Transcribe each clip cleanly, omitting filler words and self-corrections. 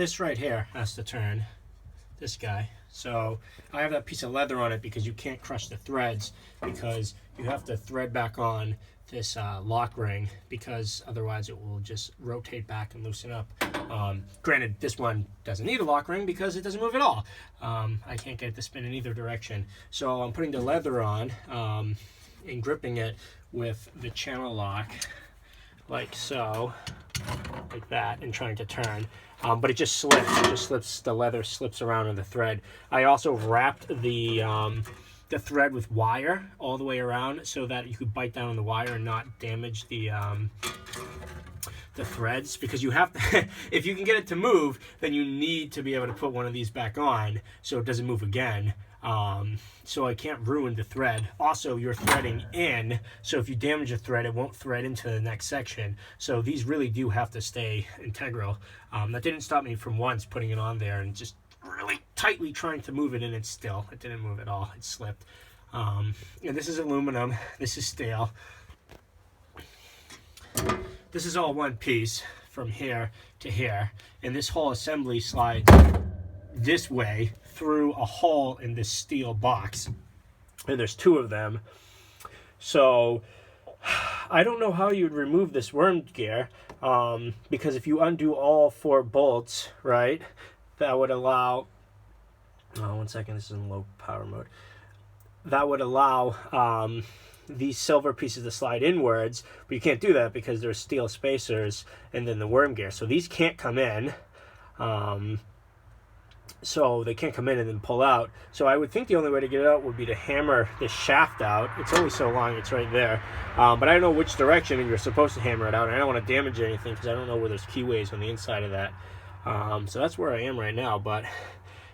this right here has to turn, this guy. So I have that piece of leather on it because you can't crush the threads, because you have to thread back on this lock ring, because otherwise it will just rotate back and loosen up. Granted, this one doesn't need a lock ring because it doesn't move at all. I can't get it to spin in either direction. So I'm putting the leather on and gripping it with the channel lock, like so, like that, and trying to turn. But it just slips. It just slips. The leather slips around in the thread. I also wrapped the thread with wire all the way around so that you could bite down on the wire and not damage the threads, because you have to if you can get it to move, then you need to be able to put one of these back on so it doesn't move again. So I can't ruin the thread. Also, you're threading in, so if you damage a thread, it won't thread into the next section. So these really do have to stay integral. That didn't stop me from once putting it on there and just really tightly trying to move it, and it didn't move at all. It slipped. And this is aluminum. This is steel. This is all one piece from here to here, and this whole assembly slides this way through a hole in this steel box, and there's two of them. So I don't know how you'd remove this worm gear, because if you undo all 4 bolts, right, that would allow, oh, 1 second, this is in low power mode, that would allow these silver pieces to slide inwards, but you can't do that because there's steel spacers and then the worm gear, so these can't come in. So they can't come in and then pull out. So I would think the only way to get it out would be to hammer this shaft out. It's only so long, it's right there. But I don't know which direction you're supposed to hammer it out, and I don't want to damage anything because I don't know where there's keyways on the inside of that. So that's where I am right now. But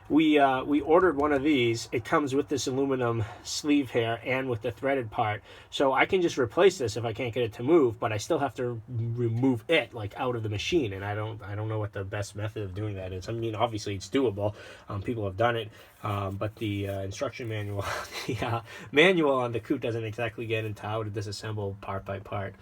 we ordered one of these. It comes with this aluminum sleeve here and with the threaded part. So I can just replace this if I can't get it to move, but I still have to remove it like out of the machine, and I don't know what the best method of doing that is. I mean, obviously it's doable. People have done it, but the instruction manual, the manual on the Coot doesn't exactly get into how to disassemble part by part.